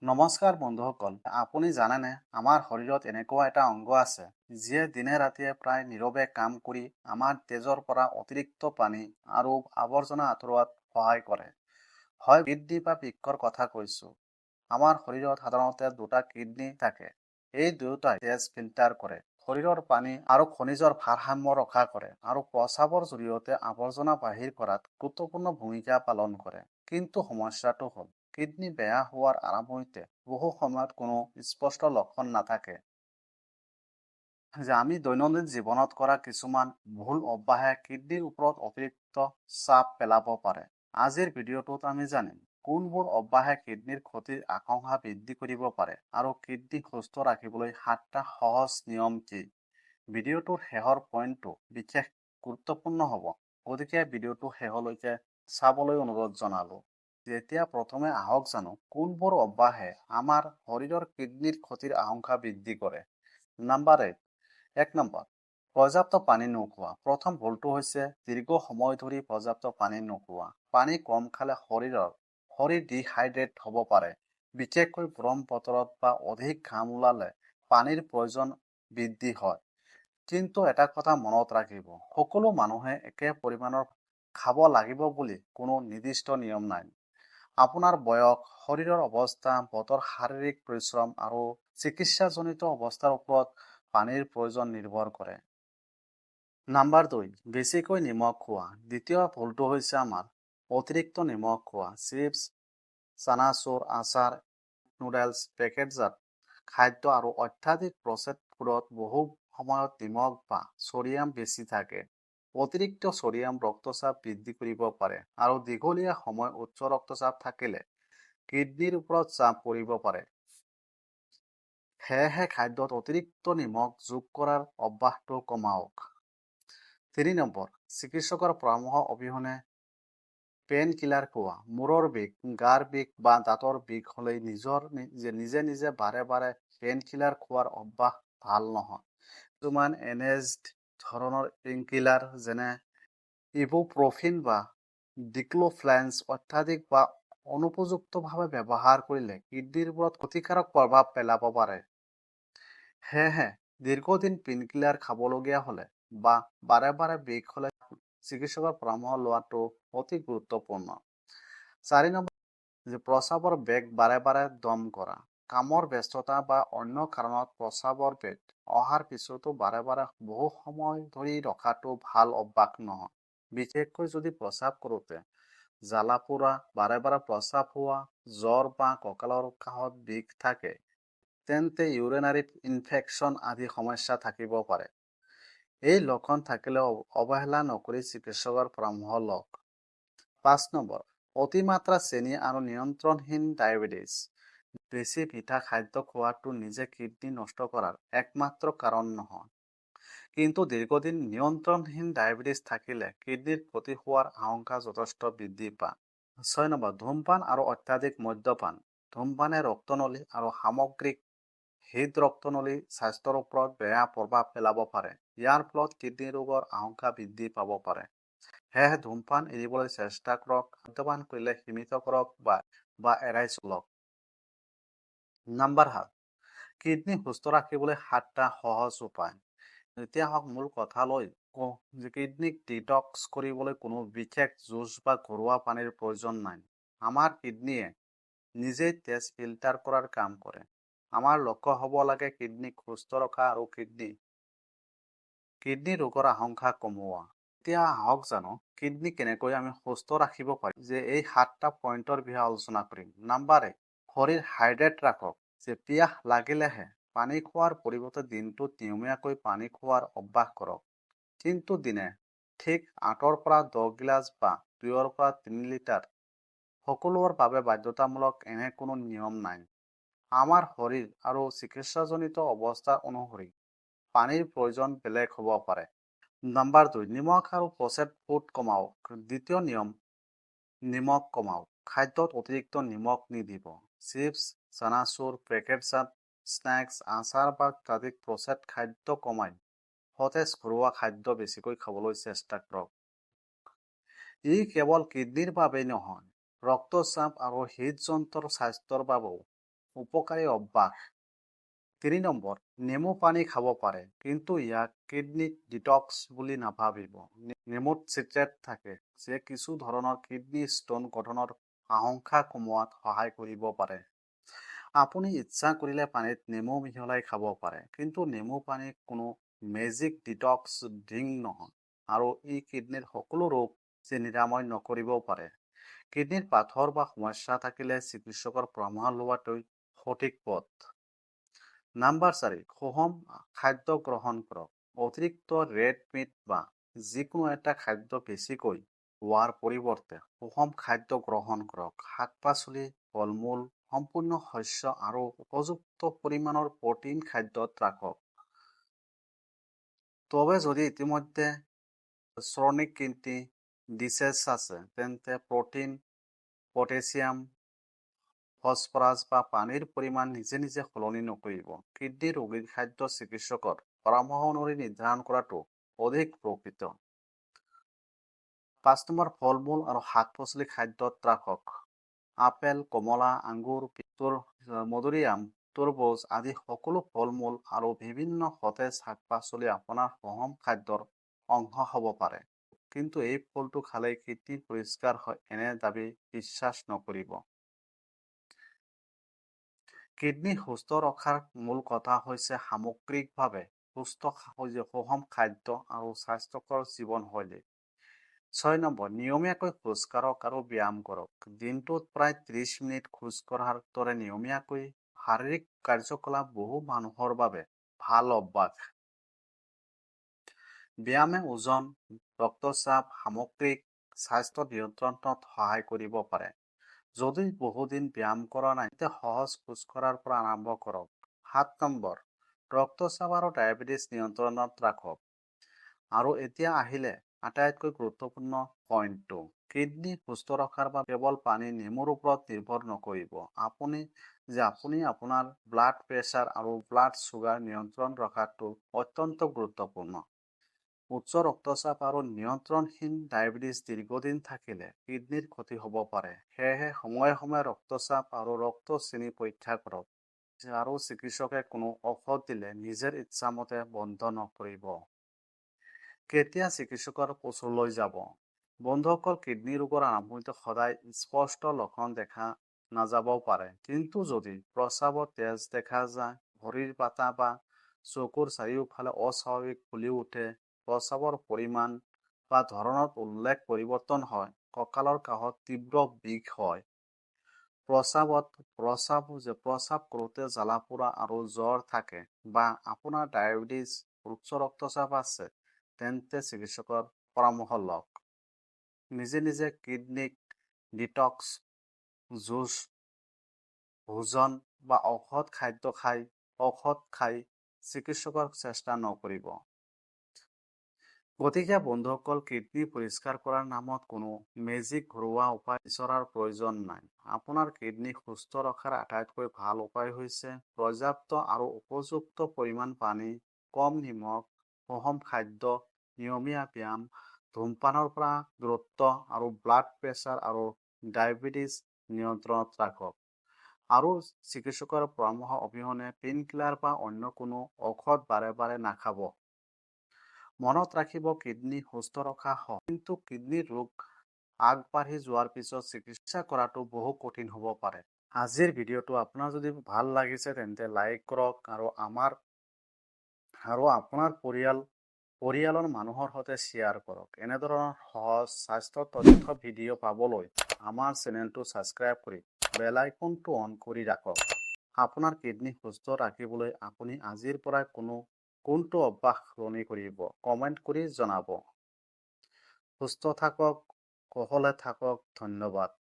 নমস্কাৰ বন্ধুসকল, আপুনি জানেনে আমাৰ শৰীৰত এনেকুৱা এটা অংগ আছে যিয়ে দিনে ৰাতিয়ে প্ৰায় নীৰৱে কাম কৰি আমাৰ তেজৰ পৰা অতিৰিক্ত পানী আৰু আৱৰ্জনা আঁতৰোৱাত সহায় কৰে। হয়, কিডনী বা বৃক্কৰ কথা কৈছো। আমাৰ শৰীৰত সাধাৰণতে দুটা কিডনী থাকে। এই দুয়োটাই তেজ ফিল্টাৰ কৰে, শৰীৰৰ পানী আৰু খনিজৰ ভাৰসাম্য ৰক্ষা কৰে আৰু প্ৰস্ৰাৱৰ জৰিয়তে আৱৰ্জনা বাহিৰ কৰাত গুৰুত্বপূৰ্ণ ভূমিকা পালন কৰে। কিন্তু সমস্যাটো হ'ল কিডনী বেয়া হোৱাৰ আৰম্ভণিতে বহু সময়ত কোনো স্পষ্ট লক্ষণ নাথাকে। আমি দৈনন্দিন জীৱনত কৰা কিছুমান ভুল অভ্যাসে কিডনীৰ ওপৰত অতিৰিক্ত চাপ পেলাব পাৰে। আজিৰ ভিডিঅ'টোত আমি জানিম কোনবোৰ অভ্যাসে কিডনীৰ ক্ষতিৰ আশংকা বৃদ্ধি কৰিব পাৰে আৰু কিডনী সুস্থ ৰাখিবলৈ 7টা সহজ নিয়ম কি। ভিডিঅ'টোৰ শেষৰ পইণ্টটো বিশেষ গুৰুত্বপূৰ্ণ হ'ব, গতিকে ভিডিঅ'টো শেষলৈকে চাবলৈ অনুৰোধ জনালো। যেতিয়া প্ৰথমে আহক জানো কোনবোৰ অভ্যাসে আমাৰ শৰীৰৰ কিডনীৰ ক্ষতিৰ আশংকা বৃদ্ধি কৰে। নাম্বাৰ 1 নম্বৰ, পৰ্যাপ্ত পানী নোখোৱা। প্ৰথম ভুলটো হৈছে দীৰ্ঘ সময় ধৰি পৰ্যাপ্ত পানী নোখোৱা। পানী কম খালে শৰীৰ ডিহাইড্ৰেট হ'ব পাৰে। বিশেষকৈ গৰম বতৰত বা অধিক ঘাম ওলালে পানীৰ প্ৰয়োজন বৃদ্ধি হয়। কিন্তু এটা কথা মনত ৰাখিব, সকলো মানুহে একে পৰিমাণৰ খাব লাগিব বুলি কোনো নিৰ্দিষ্ট নিয়ম নাই। আপোনাৰ বয়স, শৰীৰৰ অৱস্থা, বতৰ, শাৰীৰিক পৰিশ্ৰম আৰু চিকিৎসাজনিত অৱস্থাৰ ওপৰত পানীৰ প্ৰয়োজন নিৰ্ভৰ কৰে। নাম্বাৰ 2, বেছিকৈ নিমখ খোৱা। দ্বিতীয় ভুলটো হৈছে আমাৰ অতিৰিক্ত নিমখ খোৱা। চিপছ, চানাচুৰ, আচাৰ, নুডলছ, পেকেটজাত খাদ্য আৰু অত্যাধিক প্ৰচেছড ফুডত বহু সময়ত নিমখ বা ছডিয়াম বেছি থাকে। অতিৰিক্ত ছডিয়াম ৰক্তচাপ বৃদ্ধি কৰিব পাৰে আৰু দীঘলীয়া সময় উচ্চ ৰক্তচাপ থাকিলে কিডনীৰ ওপৰত চাপ পৰিব পাৰে। সেয়েহে খাদ্যত অতিৰিক্ত নিমখ যোগ কৰাৰ অভ্যাসটো কমাওক। 3 নম্বৰ, চিকিৎসকৰ পৰামৰ্শ অবিহনে পেইন কিলাৰ খোৱা। মূৰৰ বিষ, গাৰ বিষ বা দাঁতৰ বিষ হ'লে নিজে নিজে বাৰে বাৰে পেইন কিলাৰ খোৱাৰ অভ্যাস ভাল নহয়। কিছুমান এনেজড ধৰণৰ পেইনকিলাৰ যেনে ইবুপ্ৰফিন বা ডিক্লোফেনাক অত্যাধিক বা অনুপযুক্তভাৱে ব্যৱহাৰ কৰিলে কিডনীৰ ওপৰত ক্ষতিকাৰক প্ৰভাৱ পেলাব পাৰে। সেয়েহে দীৰ্ঘদিন পেইনকিলাৰ খাবলগীয়া হ'লে বা বাৰে বাৰে বিষ হ'লে চিকিৎসকৰ পৰামৰ্শ লোৱাটো অতি গুৰুত্বপূৰ্ণ। 4 নম্বৰ, প্ৰস্ৰাৱৰ বেগ বাৰে বাৰে দম কৰা। কামৰ ব্যস্ততা বা অন্য কাৰণত প্ৰস্ৰাৱৰ বেগ অহাৰ পিছতো বাৰে বাৰে বহু সময় ধৰি ৰখাটো ভাল অভ্যাস নহয়। বিশেষকৈ যদি প্ৰস্ৰাৱ কৰোঁতে জ্বালা-পোৰা, বাৰে বাৰে প্ৰস্ৰাৱ হোৱা, জ্বৰ বা কঁকালৰ কাষত বিষ থাকে, তেন্তে ইউৰিনাৰী ইনফেকশ্যন আদি সমস্যা থাকিব পাৰে। এই লক্ষণ থাকিলে অৱহেলা নকৰি চিকিৎসকৰ পৰামৰ্শ লওক। 5 নম্বৰ, অতিমাত্ৰা চেনি আৰু নিয়ন্ত্ৰণহীন ডায়েবেটিছ। বেছি মিঠা খাদ্য খোৱাটো নিজে কিডনী নষ্ট কৰাৰ একমাত্ৰ কাৰণ নহয়। কিন্তু দীৰ্ঘদিন নিয়ন্ত্ৰণহীন ডায়েবেটিছ থাকিলে কিডনীৰ ক্ষতি হোৱাৰ আশংকা যথেষ্ট বৃদ্ধি পায়। 6 নম্বৰ, ধূমপান আৰু অত্যাধিক মদ্যপান। ধূমপানে ৰক্তনলী আৰু সামগ্ৰিক হৃদৰক্তনলী স্বাস্থ্যৰ ওপৰত বেয়া প্ৰভাৱ পেলাব পাৰে। ইয়াৰ ফলত কিডনী ৰোগৰ আশংকা বৃদ্ধি পাব পাৰে। সেয়েহে ধূমপান এৰিবলৈ চেষ্টা কৰক। মদ্যপান কৰিলে সীমিত কৰক বা এৰাই চলক। নাম্বাৰ 7, কিডনী সুস্থ ৰাখিবলৈ 7টা সহজ উপায়। এতিয়া হওক মূল কথালৈ কওঁ যে কিডনীক ডিটক্স কৰিবলৈ কোনো বিশেষ জুচ বা ঘৰুৱা পানীৰ প্ৰয়োজন নাই। আমাৰ কিডনীয়ে নিজেই তেজ ফিল্টাৰ কৰাৰ কাম কৰে। আমাৰ লক্ষ্য হ'ব লাগে কিডনীক সুস্থ ৰখা আৰু কিডনী ৰোগৰ আশংকা কমোৱা। এতিয়া আহক জানো কিডনী কেনেকৈ আমি সুস্থ ৰাখিব পাৰিম। এই 7টা পইণ্টৰ বিষয়ে আলোচনা কৰিম। নাম্বাৰ 1, শৰীৰ হাইড্ৰেট ৰাখক। পিয়াহ লাগিলেহে পানী খোৱাৰ পৰিৱৰ্তে দিনটোত নিয়মীয়াকৈ পানী খোৱাৰ অভ্যাস কৰক। কিন্তু দিনে ঠিক 8ৰ পৰা 10 গিলাচ বা 2ৰ পৰা 3 লিটাৰ। সকলোৰে বাবে বাধ্যতামূলক এনে কোনো নিয়ম নাই। আমাৰ শৰীৰ আৰু চিকিৎসাজনিত অৱস্থা অনুসৰি পানীৰ প্ৰয়োজন বেলেগ হ'ব পাৰে। নাম্বাৰ 2, নিমখ আৰু প্ৰচেছড ফুড কমাওক। দ্বিতীয় নিয়ম, নিমখ কমাওক। খাদ্যত অতিৰিক্ত নিমখ নিদিব। চিপছ, চানাচুৰ, পেকেটজাত স্নেক্স, আচাৰ বা অত্যাধিক প্ৰচেছড খাদ্য কমাই সতেজ ঘৰুৱা খাদ্য বেছিকৈ খাবলৈ চেষ্টা কৰক। ই কেৱল কিডনীৰ বাবেই নহয়, ৰক্তচাপ আৰু হৃদযন্ত্ৰৰ স্বাস্থ্যৰ বাবেও উপকাৰী অভ্যাস। 3 নম্বৰ, নেমু পানী খাব পাৰে, কিন্তু ইয়াক কিডনি ডিটক্স বুলি নাভাবিব। নেমুত চিট্ৰেট থাকে, যে কিছু ধৰণৰ কিডনি ষ্টোন গঠনৰ আশংকা কমোৱাত সহায় কৰিব পাৰে। আপুনি ইচ্ছা কৰিলে পানীত নেমু মিহলাই খাব পাৰে, কিন্তু নেমু পানী কোনো মেজিক ডিটক্স ড্ৰিংক নহয়, আৰু ই কিডনিৰ সকলো ৰোগ যে নিৰাময় নকৰিবও পাৰে। কিডনিৰ পাথৰ বা সমস্যা থাকিলে চিকিৎসকৰ পৰামৰ্শ লোৱাটোই সঠিক পথ। নাম্বাৰ 4, সুষম খাদ্য গ্ৰহণ কৰক। অতিৰিক্ত ৰেড মিট বা যিকোনো এটা খাদ্য বেছিকৈ হোৱাৰ পৰিৱৰ্তে সুষম খাদ্য গ্ৰহণ কৰক। শাক-পাচলি, ফল-মূল, সম্পূৰ্ণ শস্য আৰু উপযুক্ত পৰিমাণৰ প্ৰটিন খাদ্যত ৰাখক। তবে যদি ইতিমধ্যে ক্ৰনিক কিডনি ডিজিজ আছে, তেন্তে প্ৰটিন, পটাছিয়াম, ফছফৰাছ বা পানীৰ পৰিমাণ নিজে নিজে সলনি নকৰিব। কিডনি ৰোগীৰ খাদ্য চিকিৎসকৰ পৰামৰ্শ অনুসৰি নিৰ্ধাৰণ কৰাটো অধিক প্ৰকৃত। 5 নম্বৰ, ফল-মূল আৰু শাক-পাচলি খাদ্যত ৰাখক। আপেল, কমলা, আঙুৰ, মধুৰিআম, তৰমুজ আদি সকলো ফল-মূল আৰু বিভিন্ন সতেজ শাক-পাচলি আপোনাৰ সুষম খাদ্যৰ অংশ হ'ব পাৰে। কিন্তু এই ফলটো খালেই কিডনি পৰিষ্কাৰ হয় এনে দাবী বিশ্বাস নকৰিব। কিডনি সুস্থ ৰখাৰ মূল কথা হৈছে সামগ্ৰিকভাৱে সুষম খাদ্য আৰু স্বাস্থ্যকৰ জীৱনশৈলী। 6 নম্বৰ, নিয়মীয়াকৈ খোজ কাঢ়ক আৰু ব্যায়াম কৰক। দিনটোত প্ৰায় 30 মিনিট খোজ কঢ়াৰ দৰে নিয়মীয়াকৈ শাৰীৰিক কাৰ্যকলাপ বহু মানুহৰ বাবে ভাল অভ্যাস। ব্যায়ামে ওজন, ৰক্তচাপ, সামগ্ৰিক স্বাস্থ্য নিয়ন্ত্ৰণত সহায় কৰিব পাৰে। যদি বহুদিন ব্যায়াম কৰা নাই, তেন্তে সহজ খোজ কঢ়াৰ পৰা আৰম্ভ কৰক। 7 নম্বৰ, ৰক্তচাপ আৰু ডায়েবেটিছ নিয়ন্ত্ৰণত ৰাখক। আৰু এতিয়া আহিলে আটাইতকৈ গুৰুত্বপূৰ্ণ পইণ্টটো, কিডনি সুস্থ ৰখাৰ বাবে কেৱল পানী, নেমুৰ ওপৰত নিৰ্ভৰ নকৰিব। আপুনি আপোনাৰ ব্লাড প্ৰেছাৰ আৰু ব্লাড ছুগাৰ নিয়ন্ত্ৰণ ৰখাটো অত্যন্ত গুৰুত্বপূৰ্ণ। উচ্চ ৰক্তচাপ আৰু নিয়ন্ত্ৰণহীন ডায়েবেটিছ দীৰ্ঘদিন থাকিলে কিডনিৰ ক্ষতি হ'ব পাৰে। সেয়েহে সময়ে সময়ে ৰক্তচাপ আৰু ৰক্ত চেনি পৰীক্ষা কৰক, আৰু চিকিৎসকে কোনো ঔষধ দিলে নিজৰ ইচ্ছামতে বন্ধ নকৰিব। কেতিয়া চিকিৎসকৰ ওচৰলৈ যাব? বন্ধুসকল, কিডনি ৰোগৰ আৰম্ভণিতে সদায় স্পষ্ট লক্ষণ দেখা নাযাবও পাৰে, কিন্তু যদি প্ৰস্ৰাৱত তেজ দেখা যায়, ভৰিৰ পাতা বা চকুৰ চাৰিওফালে অস্বাভাৱিক ফুলি উঠে, প্ৰস্ৰাৱৰ পৰিমাণ বা ধৰণত উল্লেখ পৰিৱৰ্তন হয়, কঁকালৰ কাষত তীব্ৰ বিষ হয়, প্ৰস্ৰাৱ কৰোঁতে জ্বালা-পোৰা আৰু জ্বৰ থাকে, বা আপোনাৰ ডায়েবেটিছ, উচ্চ ৰক্তচাপ আছে, তেন্তে চিকিৎসকৰ পৰামৰ্শ লওক। নিজে নিজে কিডনিক ডিটক্স, জুচ, ভোজন বা ঔষধ খাই চিকিৎসকৰ চেষ্টা নকৰিব। গতিকে বন্ধুসকল, কিডনি পৰিষ্কাৰ কৰাৰ নামত কোনো মেজিক ঘৰুৱা উপায় বিচৰাৰ প্ৰয়োজন নাই। আপোনাৰ কিডনি সুস্থ ৰখাৰ আটাইতকৈ ভাল উপায় হৈছে পৰ্যাপ্ত আৰু উপযুক্ত পৰিমাণ পানী, কম নিমখ, সুষম খাদ্য, নিয়মীয়া ব্যায়াম, ধূমপানৰ পৰা দূৰত্ব আৰু ব্লাড প্ৰেছাৰ আৰু ডায়েবেটিছ নিয়ন্ত্ৰণত ৰাখক। আৰু চিকিৎসকৰ পৰামৰ্শ অবিহনে পেইনকিলাৰ বা অন্য কোনো ঔষধ বাৰে বাৰে নাখাব। মনত ৰাখিব, কিডনি সুস্থ ৰখা সহজ, কিন্তু কিডনিৰ ৰোগ আগবাঢ়ি যোৱাৰ পিছত চিকিৎসা কৰাটো বহু কঠিন হ'ব পাৰে। আজিৰ ভিডিঅ'টো আপোনাৰ যদি ভাল লাগিছে তেন্তে লাইক কৰক আৰু আপোনাৰ পৰিয়ালৰ মানুহৰ সৈতে শ্বেয়াৰ কৰক। এনেধৰণৰ সহজ স্বাস্থ্য তথ্য ভিডিঅ' পাবলৈ আমাৰ চেনেলটো ছাবস্ক্ৰাইব কৰি বেল আইকনটো অন কৰি ৰাখক। আপোনাৰ কিডনি সুস্থ ৰাখিবলৈ আপুনি আজিৰ পৰা কোনটো অভ্যাস সলনি কৰিব, কমেণ্ট কৰি জনাব। সুস্থ থাকক, কুশলে থাকক। ধন্যবাদ।